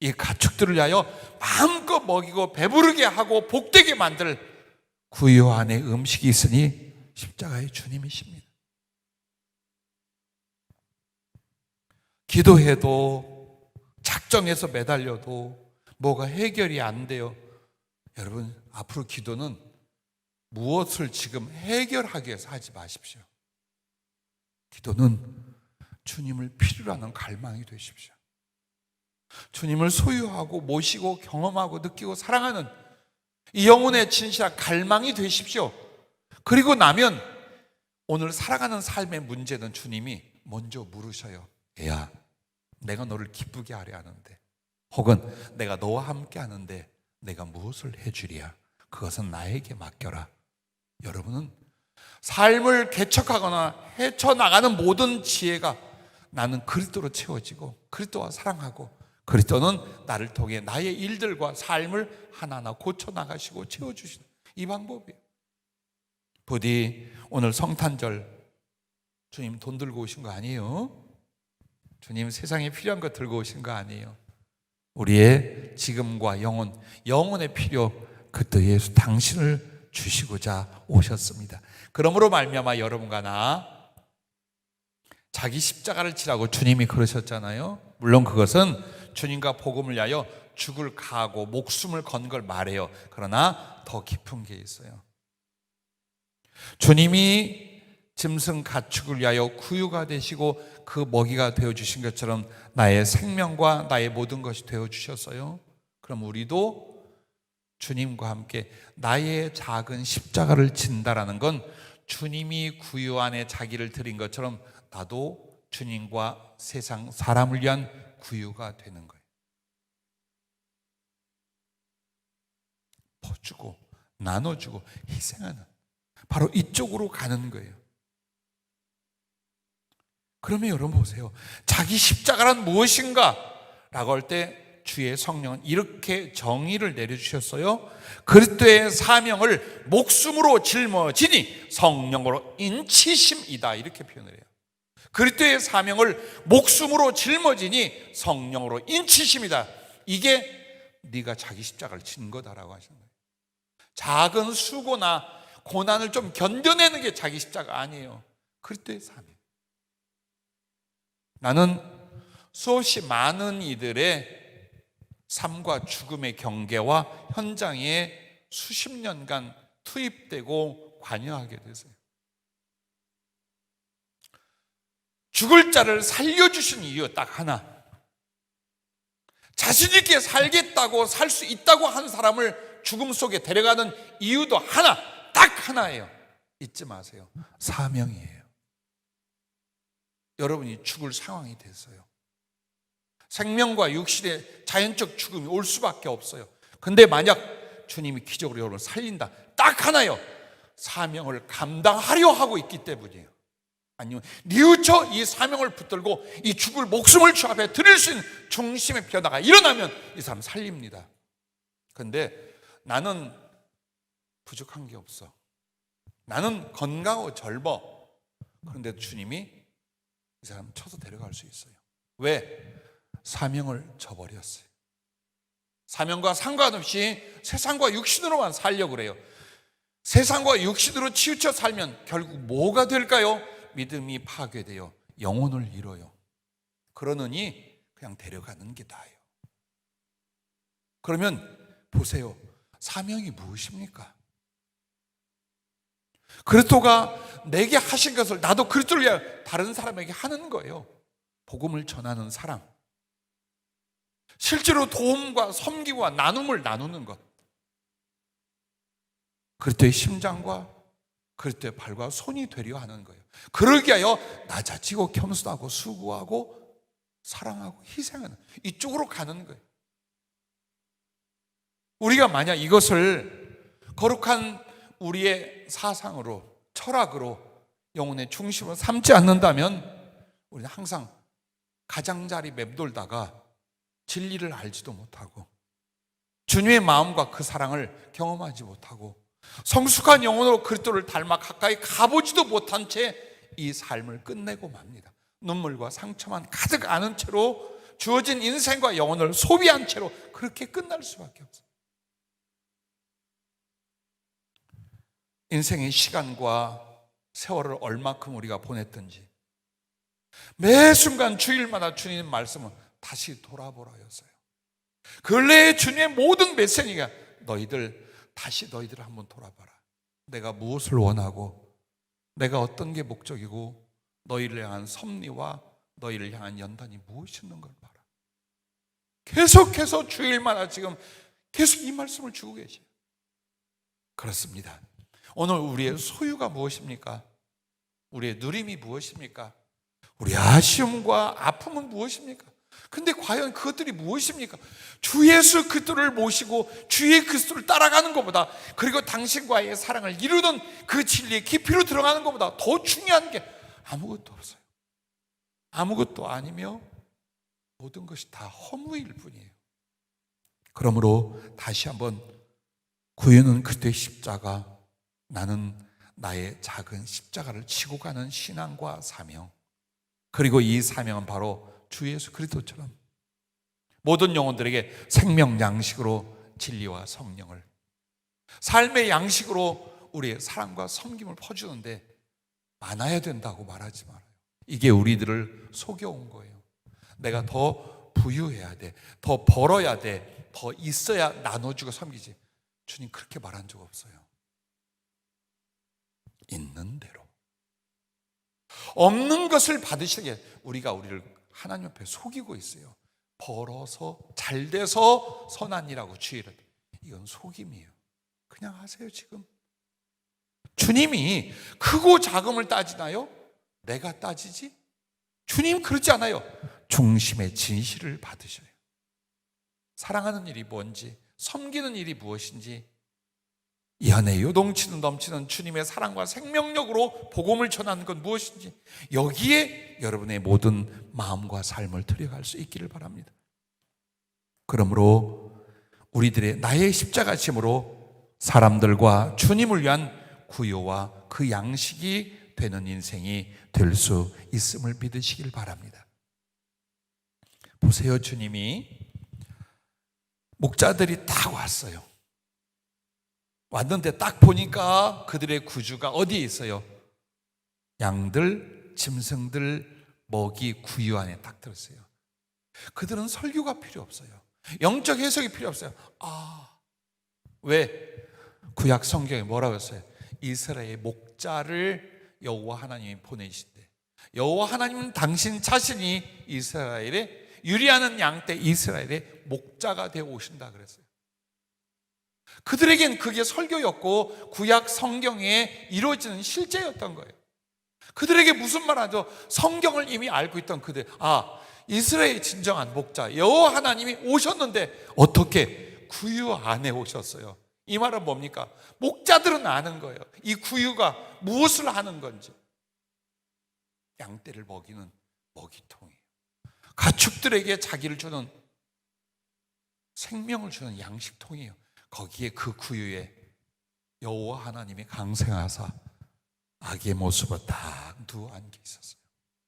A: 이 가축들을 위하여 마음껏 먹이고 배부르게 하고 복되게 만들 구유 안에 음식이 있으니 십자가의 주님이십니다. 기도해도 작정해서 매달려도 뭐가 해결이 안 돼요. 여러분, 앞으로 기도는 무엇을 지금 해결하기 위해서 하지 마십시오. 기도는 주님을 필요로 하는 갈망이 되십시오. 주님을 소유하고 모시고 경험하고 느끼고 사랑하는 이 영혼의 진실한 갈망이 되십시오. 그리고 나면 오늘 살아가는 삶의 문제는 주님이 먼저 물으셔요. 애야, 내가 너를 기쁘게 하려 하는데, 혹은 내가 너와 함께 하는데 내가 무엇을 해주리야? 그것은 나에게 맡겨라. 여러분은 삶을 개척하거나 헤쳐나가는 모든 지혜가 나는 그리스도로 채워지고 그리스도와 사랑하고 그리스도는 나를 통해 나의 일들과 삶을 하나하나 고쳐나가시고 채워주시는 이 방법이에요. 부디 오늘 성탄절 주님 돈 들고 오신 거 아니에요. 주님 세상에 필요한 거 들고 오신 거 아니에요. 우리의 지금과 영혼의 필요 그때 예수 당신을 주시고자 오셨습니다. 그러므로 말미암아 여러분과 나 자기 십자가를 지라고 주님이 그러셨잖아요. 물론 그것은 주님과 복음을 위하여 죽을 가하고 목숨을 건 걸 말해요. 그러나 더 깊은 게 있어요. 주님이 짐승 가축을 위하여 구유가 되시고 그 먹이가 되어주신 것처럼 나의 생명과 나의 모든 것이 되어주셨어요. 그럼 우리도 주님과 함께 나의 작은 십자가를 진다라는 건 주님이 구유 안에 자기를 드린 것처럼 나도 주님과 세상 사람을 위한 구유가 되는 거예요. 퍼주고 나눠주고 희생하는, 바로 이쪽으로 가는 거예요. 그러면 여러분 보세요. 자기 십자가란 무엇인가? 라고 할 때 주의 성령은 이렇게 정의를 내려주셨어요. 그리스도의 사명을 목숨으로 짊어지니 성령으로 인치심이다, 이렇게 표현을 해요. 그리스도의 사명을 목숨으로 짊어지니 성령으로 인치심이다. 이게 네가 자기 십자가를 진 거다라고 하시는 거예요. 작은 수고나 고난을 좀 견뎌내는 게 자기 십자가 아니에요. 그리스도의 사명. 나는 수없이 많은 이들의 삶과 죽음의 경계와 현장에 수십 년간 투입되고 관여하게 됐어요. 죽을 자를 살려주신 이유 딱 하나. 자신 있게 살겠다고, 살 수 있다고 한 사람을 죽음 속에 데려가는 이유도 하나, 딱 하나예요. 잊지 마세요. 사명이에요. 여러분이 죽을 상황이 됐어요. 생명과 육신의 자연적 죽음이 올 수밖에 없어요. 근데 만약 주님이 기적으로 여러분을 살린다, 딱 하나요. 사명을 감당하려 하고 있기 때문이에요. 아니면 뉘우쳐 이 사명을 붙들고 이 죽을 목숨을 주 앞에 드릴 수 있는 중심의 변화가 일어나면 이 사람 살립니다. 근데 나는 부족한 게 없어. 나는 건강하고 젊어. 그런데 주님이 이 사람 쳐서 데려갈 수 있어요. 왜? 사명을 저버렸어요. 사명과 상관없이 세상과 육신으로만 살려고 그래요. 세상과 육신으로 치우쳐 살면 결국 뭐가 될까요? 믿음이 파괴되어 영혼을 잃어요. 그러느니 그냥 데려가는 게 나아요. 그러면 보세요. 사명이 무엇입니까? 그리스도가 내게 하신 것을 나도 그리스도를 위하여 다른 사람에게 하는 거예요. 복음을 전하는 사랑. 실제로 도움과 섬기와 나눔을 나누는 것. 그리스도의 심장과 그리스도의 발과 손이 되려 하는 거예요. 그러기 위하여 낮아지고 겸손하고 수고하고 사랑하고 희생하는, 이쪽으로 가는 거예요. 우리가 만약 이것을 거룩한 우리의 사상으로, 철학으로, 영혼의 중심으로 삼지 않는다면 우리는 항상 가장자리 맴돌다가 진리를 알지도 못하고 주님의 마음과 그 사랑을 경험하지 못하고 성숙한 영혼으로 그리스도를 닮아 가까이 가보지도 못한 채 이 삶을 끝내고 맙니다. 눈물과 상처만 가득 안은 채로 주어진 인생과 영혼을 소비한 채로 그렇게 끝날 수밖에 없어요. 인생의 시간과 세월을 얼마큼 우리가 보냈든지 매 순간 주일마다 주님 말씀은 다시 돌아보라였어요. 근래에 주님의 모든 메시지가 다시 너희들 한번 돌아봐라. 내가 무엇을 원하고 내가 어떤 게 목적이고 너희를 향한 섭리와 너희를 향한 연단이 무엇이었는 걸 봐라. 계속해서 주일마다 지금 계속 이 말씀을 주고 계세요. 그렇습니다. 오늘 우리의 소유가 무엇입니까? 우리의 누림이 무엇입니까? 우리의 아쉬움과 아픔은 무엇입니까? 근데 과연 그것들이 무엇입니까? 주 예수 그리스도를 모시고 주의 그리스도를 따라가는 것보다, 그리고 당신과의 사랑을 이루는 그 진리의 깊이로 들어가는 것보다 더 중요한 게 아무것도 없어요. 아무것도 아니며 모든 것이 다 허무일 뿐이에요. 그러므로 다시 한번 구유는 그리스도의 십자가, 나는 나의 작은 십자가를 지고 가는 신앙과 사명, 그리고 이 사명은 바로 주 예수 그리스도처럼 모든 영혼들에게 생명 양식으로 진리와 성령을, 삶의 양식으로 우리의 사랑과 섬김을 퍼주는데 많아야 된다고 말하지 말아요. 이게 우리들을 속여온 거예요. 내가 더 부유해야 돼, 더 벌어야 돼, 더 있어야 나눠주고 섬기지. 주님 그렇게 말한 적 없어요. 있는 대로. 없는 것을 받으시게 우리가 우리를 하나님 앞에 속이고 있어요. 벌어서 잘 돼서 선한이라고 주의를. 이건 속임이에요. 그냥 하세요. 지금 주님이 크고 작음을 따지나요? 내가 따지지? 주님 그렇지 않아요. 중심의 진실을 받으셔요. 사랑하는 일이 뭔지, 섬기는 일이 무엇인지, 이 안에 요동치는 넘치는 주님의 사랑과 생명력으로 복음을 전하는 건 무엇인지, 여기에 여러분의 모든 마음과 삶을 들여갈 수 있기를 바랍니다. 그러므로 우리들의 나의 십자가심으로 사람들과 주님을 위한 구요와 그 양식이 되는 인생이 될 수 있음을 믿으시길 바랍니다. 보세요. 주님이 목자들이 딱 왔어요. 왔는데 딱 보니까 그들의 구주가 어디에 있어요? 양들, 짐승들, 먹이 구유 안에 딱 들었어요. 그들은 설교가 필요 없어요. 영적 해석이 필요 없어요. 왜? 구약 성경에 뭐라고 했어요? 이스라엘의 목자를 여호와 하나님이 보내시대. 여호와 하나님은 당신 자신이 이스라엘의 유리하는 양떼 이스라엘의 목자가 되어 오신다 그랬어요. 그들에겐 그게 설교였고 구약 성경에 이루어지는 실제였던 거예요. 그들에게 무슨 말하죠? 성경을 이미 알고 있던 그들, 이스라엘의 진정한 목자 여호와 하나님이 오셨는데 어떻게 구유 안에 오셨어요? 이 말은 뭡니까? 목자들은 아는 거예요. 이 구유가 무엇을 하는 건지. 양떼를 먹이는 먹이통이에요. 가축들에게 자기를 주는, 생명을 주는 양식통이에요. 거기에 그 구유에 여호와 하나님이 강생하사 아기의 모습을 딱 누워 앉아 있었어요.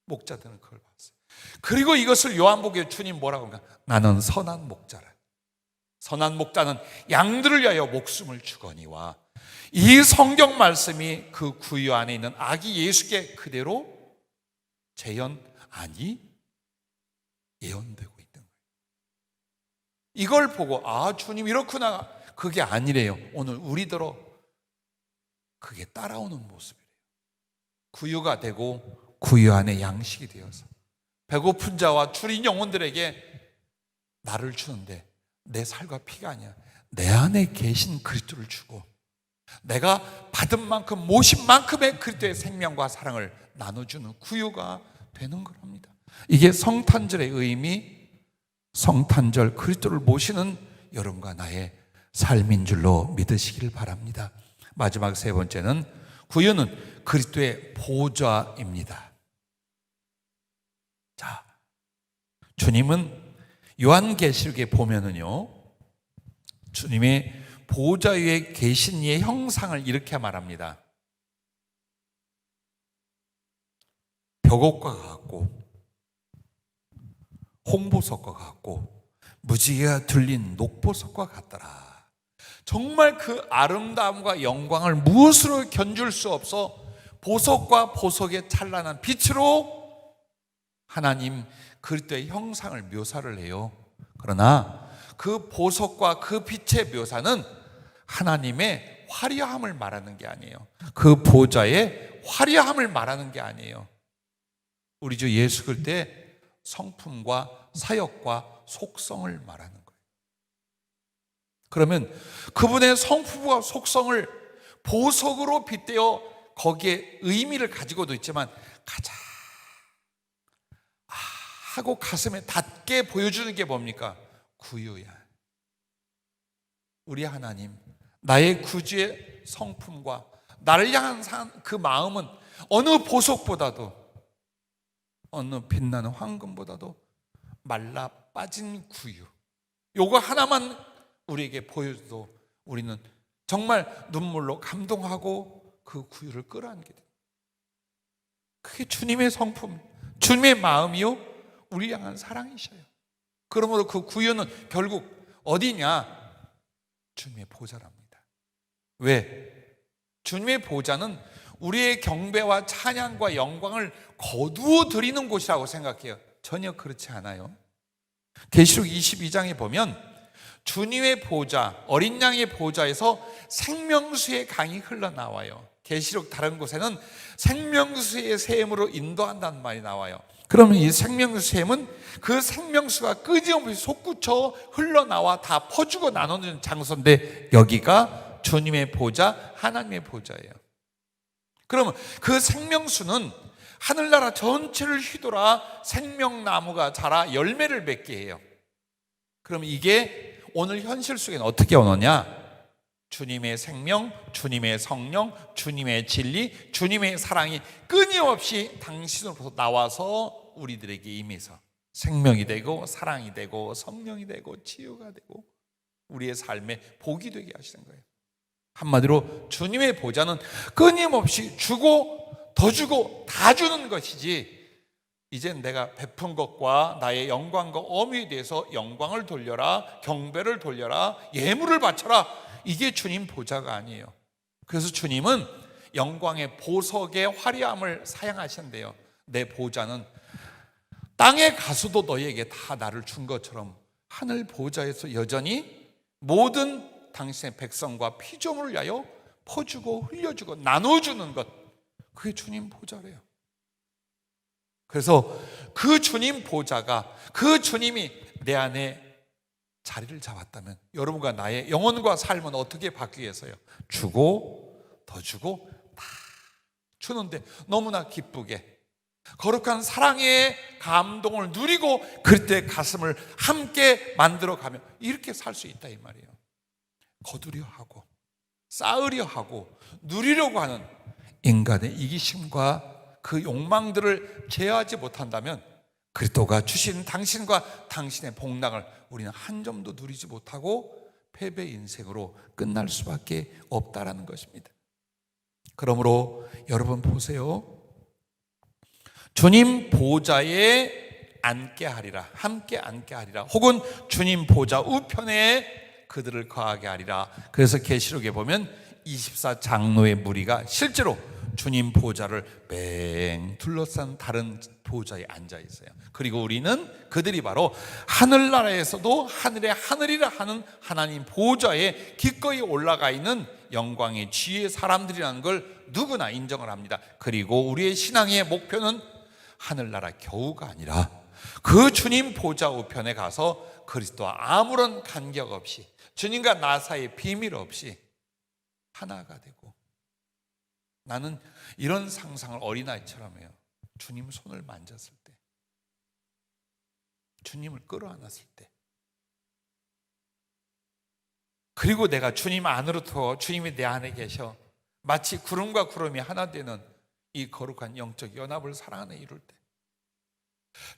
A: 목자들은 그걸 봤어요. 그리고 이것을 요한복음에 주님 뭐라고 합니까? 나는 선한 목자라. 선한 목자는 양들을 위하여 목숨을 주거니와, 이 성경 말씀이 그 구유 안에 있는 아기 예수께 그대로 예언되고 있는 거예요. 이걸 보고 주님 이렇구나. 그게 아니래요. 오늘 우리더러 그게 따라오는 모습이래요. 구유가 되고 구유 안에 양식이 되어서 배고픈 자와 줄인 영혼들에게 나를 주는데, 내 살과 피가 아니야, 내 안에 계신 그리스도를 주고 내가 받은 만큼 모신 만큼의 그리스도의 생명과 사랑을 나눠주는 구유가 되는 겁니다. 이게 성탄절의 의미, 성탄절 그리스도를 모시는 여러분과 나의 삶인 줄로 믿으시길 바랍니다. 마지막 세 번째는 구유는 그리스도의 보좌입니다. 자, 주님은 요한계시록에 보면은요, 주님의 보좌 위에 계신 이의 형상을 이렇게 말합니다. 벽옥과 같고 홍보석과 같고 무지개가 들린 녹보석과 같더라. 정말 그 아름다움과 영광을 무엇으로 견줄 수 없어 보석과 보석의 찬란한 빛으로 하나님 그리스도의 형상을 묘사를 해요. 그러나 그 보석과 그 빛의 묘사는 하나님의 화려함을 말하는 게 아니에요. 그 보좌의 화려함을 말하는 게 아니에요. 우리 주 예수 그리스도의 성품과 사역과 속성을 말하는 거예요. 그러면 그분의 성품과 속성을 보석으로 빗대어 거기에 의미를 가지고도 있지만 가장 하고 가슴에 닿게 보여주는 게 뭡니까? 구유야. 우리 하나님, 나의 구주의 성품과 나를 향한 그 마음은 어느 보석보다도, 어느 빛나는 황금보다도 말라 빠진 구유, 요거 하나만 우리에게 보여줘도 우리는 정말 눈물로 감동하고 그 구유를 끌어안게 됩니다. 그게 주님의 성품, 주님의 마음이요 우리 향한 사랑이셔요. 그러므로 그 구유는 결국 어디냐? 주님의 보좌랍니다. 왜? 주님의 보좌는 우리의 경배와 찬양과 영광을 거두어 드리는 곳이라고 생각해요. 전혀 그렇지 않아요. 계시록 22장에 보면 주님의 보좌, 어린 양의 보좌에서 생명수의 강이 흘러나와요. 계시록 다른 곳에는 생명수의 샘으로 인도한다는 말이 나와요. 그러면 이 생명수샘은 그 생명수가 끊임없이 솟구쳐 흘러나와 다 퍼주고 나누는 장소인데, 여기가 주님의 보좌, 하나님의 보좌예요. 그러면 그 생명수는 하늘나라 전체를 휘돌아 생명나무가 자라 열매를 맺게 해요. 그럼 이게 오늘 현실 속에는 어떻게 오느냐? 주님의 생명, 주님의 성령, 주님의 진리, 주님의 사랑이 끊임없이 당신으로부터 나와서 우리들에게 임해서 생명이 되고 사랑이 되고 성령이 되고 치유가 되고 우리의 삶에 복이 되게 하시는 거예요. 한마디로 주님의 보좌는 끊임없이 주고 더 주고 다 주는 것이지, 이젠 내가 베푼 것과 나의 영광과 어미에 대해서 영광을 돌려라, 경배를 돌려라, 예물을 바쳐라, 이게 주님 보좌가 아니에요. 그래서 주님은 영광의 보석의 화려함을 사용하신대요. 내 보좌는 땅에 가서도 너희에게 다 나를 준 것처럼 하늘 보좌에서 여전히 모든 당신의 백성과 피조물을 위하여 퍼주고 흘려주고 나눠주는 것, 그게 주님 보좌래요. 그래서 그 주님 보좌가, 그 주님이 내 안에 자리를 잡았다면 여러분과 나의 영혼과 삶은 어떻게 바뀌겠어요? 주고 더 주고 다 주는데 너무나 기쁘게 거룩한 사랑의 감동을 누리고 그때 가슴을 함께 만들어가며 이렇게 살 수 있다 이 말이에요. 거두려 하고 쌓으려 하고 누리려고 하는 인간의 이기심과 그 욕망들을 제어하지 못한다면 그리스도가 주신 당신과 당신의 복락을 우리는 한 점도 누리지 못하고 패배 인생으로 끝날 수밖에 없다라는 것입니다. 그러므로 여러분 보세요. 주님 보좌에 앉게 하리라, 함께 앉게 하리라, 혹은 주님 보좌 우편에 그들을 거하게 하리라. 그래서 계시록에 보면 24장로의 무리가 실제로 주님 보좌를 뺑 둘러싼 다른 보좌에 앉아 있어요. 그리고 우리는 그들이 바로 하늘나라에서도 하늘의 하늘이라 하는 하나님 보좌에 기꺼이 올라가 있는 영광의 지혜의 사람들이라는 걸 누구나 인정을 합니다. 그리고 우리의 신앙의 목표는 하늘나라 겨우가 아니라 그 주님 보좌 우편에 가서 그리스도와 아무런 간격 없이 주님과 나 사이에 비밀 없이 하나가 되고, 나는 이런 상상을 어린아이처럼 해요. 주님 손을 만졌을 때, 주님을 끌어안았을 때, 그리고 내가 주님 안으로부터 주님이 내 안에 계셔 마치 구름과 구름이 하나 되는 이 거룩한 영적 연합을 사랑하는 이룰 때,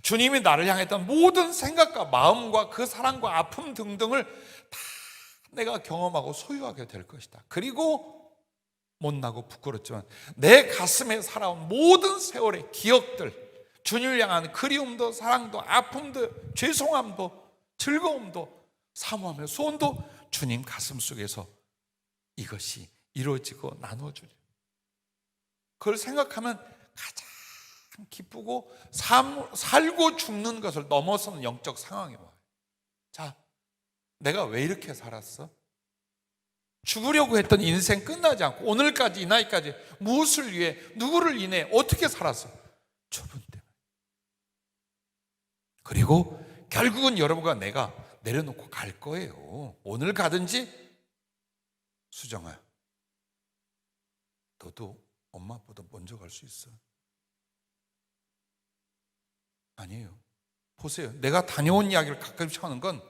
A: 주님이 나를 향했던 모든 생각과 마음과 그 사랑과 아픔 등등을 다 내가 경험하고 소유하게 될 것이다. 그리고 못나고 부끄럽지만 내 가슴에 살아온 모든 세월의 기억들, 주님을 향한 그리움도 사랑도 아픔도 죄송함도 즐거움도 사모하며 소원도 주님 가슴 속에서 이것이 이루어지고 나눠주리. 그걸 생각하면 가장 기쁘고 살고 죽는 것을 넘어서는 영적 상황이 와요. 자, 내가 왜 이렇게 살았어? 죽으려고 했던 인생 끝나지 않고 오늘까지 이 나이까지 무엇을 위해 누구를 인해 어떻게 살았어? 저분 때문에. 그리고 결국은 여러분과 내가 내려놓고 갈 거예요. 오늘 가든지 수정아, 너도 엄마보다 먼저 갈 수 있어. 아니에요. 보세요. 내가 다녀온 이야기를 가끔씩 하는 건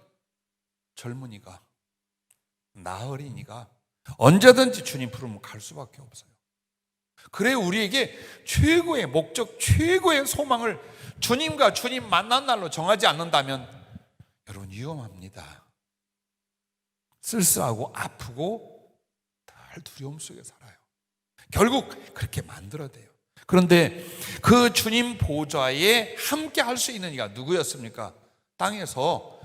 A: 젊은이가, 나어린이가 언제든지 주님 부르면 갈 수밖에 없어요. 그래 우리에게 최고의 목적, 최고의 소망을 주님과 주님 만난 날로 정하지 않는다면 여러분 위험합니다. 쓸쓸하고 아프고 늘 두려움 속에 살아요. 결국 그렇게 만들어야 돼요. 그런데 그 주님 보좌에 함께 할 수 있는 이가 누구였습니까? 땅에서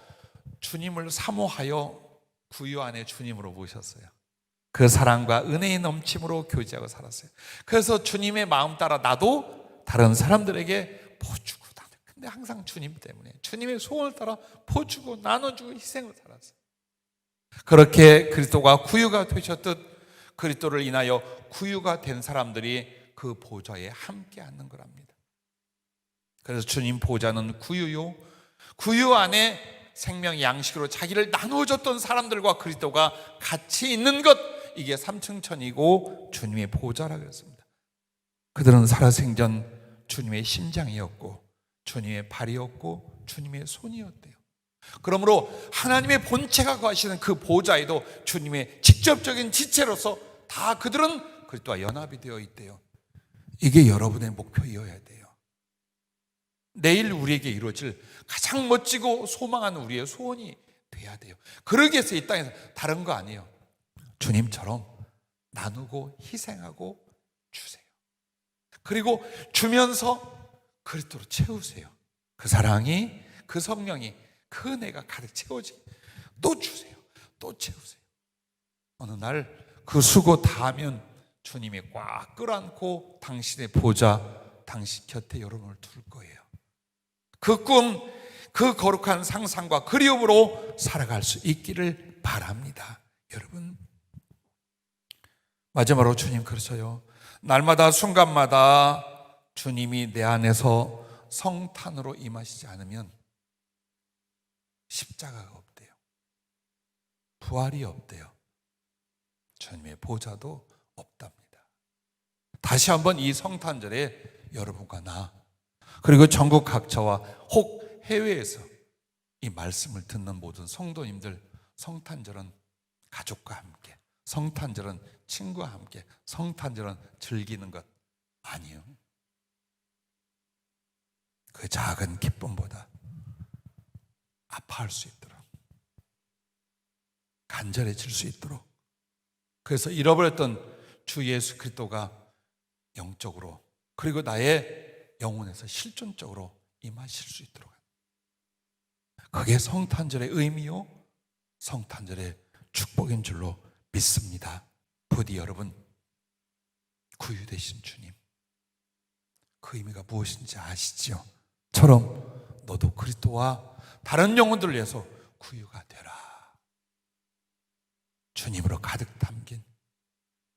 A: 주님을 사모하여 구유 안에 주님으로 모셨어요. 그 사랑과 은혜의 넘침으로 교제하고 살았어요. 그래서 주님의 마음 따라 나도 다른 사람들에게 퍼주고 나눠. 근데 항상 주님 때문에 주님의 소원을 따라 퍼주고 나눠주고 희생을 살았어요. 그렇게 그리스도가 구유가 되셨듯 그리스도를 인하여 구유가 된 사람들이 그 보좌에 함께 앉는 거랍니다. 그래서 주님 보좌는 구유요, 구유 안에 생명 양식으로 자기를 나누어줬던 사람들과 그리스도가 같이 있는 것, 이게 삼층천이고 주님의 보좌라고 했습니다. 그들은 살아생전 주님의 심장이었고 주님의 발이었고 주님의 손이었대요. 그러므로 하나님의 본체가 거하시는 그 보좌에도 주님의 직접적인 지체로서 다 그들은 그리스도와 연합이 되어 있대요. 이게 여러분의 목표이어야 돼요. 내일 우리에게 이루어질 가장 멋지고 소망한 우리의 소원이 돼야 돼요. 그러기 위해서 이 땅에서 다른 거 아니에요. 주님처럼 나누고 희생하고 주세요. 그리고 주면서 그리스도로 채우세요. 그 사랑이, 그 성령이, 그 은혜가 가득 채워지. 또 주세요. 또 채우세요. 어느 날 그 수고 다 하면 주님이 꽉 끌어안고 당신의 보좌, 당신 곁에 여러분을 둘 거예요. 그 꿈, 그 거룩한 상상과 그리움으로 살아갈 수 있기를 바랍니다. 여러분, 마지막으로 주님 그러셔요. 날마다 순간마다 주님이 내 안에서 성탄으로 임하시지 않으면 십자가가 없대요. 부활이 없대요. 주님의 보좌도 없답니다. 다시 한번 이 성탄절에 여러분과 나, 그리고 전국 각처와 혹 해외에서 이 말씀을 듣는 모든 성도님들, 성탄절은 가족과 함께, 성탄절은 친구와 함께, 성탄절은 즐기는 것 아니에요. 그 작은 기쁨보다 아파할 수 있도록, 간절해질 수 있도록, 그래서 잃어버렸던 주 예수 그리스도가 영적으로 그리고 나의 영혼에서 실존적으로 임하실 수 있도록, 그게 성탄절의 의미요, 성탄절의 축복인 줄로 믿습니다. 부디 여러분, 구유되신 주님, 그 의미가 무엇인지 아시죠? 처럼 너도 그리스도와 다른 영혼들을 위해서 구유가 되라. 주님으로 가득 담긴,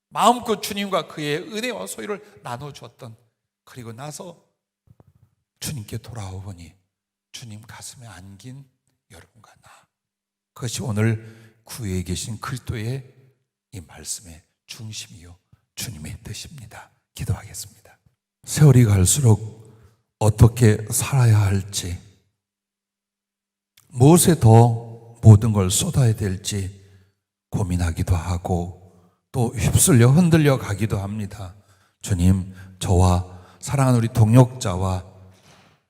A: 마음껏 주님과 그의 은혜와 소유를 나눠주었던, 그리고 나서 주님께 돌아오보니 주님 가슴에 안긴 여러분과 나, 그것이 오늘 구유에 계신 그리스도의 이 말씀의 중심이요 주님의 뜻입니다. 기도하겠습니다. 세월이 갈수록 어떻게 살아야 할지, 무엇에 더 모든 걸 쏟아야 될지 고민하기도 하고 또 휩쓸려 흔들려 가기도 합니다. 주님, 저와 사랑하는 우리 동역자와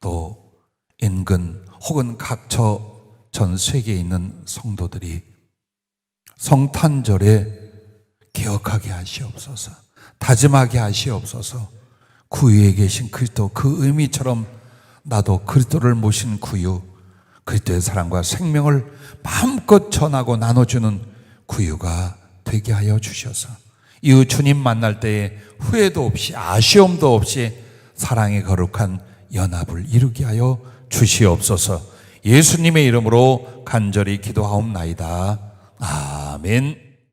A: 또 인근 혹은 각처 전 세계에 있는 성도들이 성탄절에 기억하게 하시옵소서, 다짐하게 하시옵소서. 구유에 계신 그리스도 그 의미처럼 나도 그리스도를 모신 구유, 그리스도의 사랑과 생명을 마음껏 전하고 나눠주는 구유가 되게 하여 주셔서 이후 주님 만날 때에 후회도 없이 아쉬움도 없이 사랑의 거룩한 연합을 이루게 하여 주시옵소서. 예수님의 이름으로 간절히 기도하옵나이다. 아멘.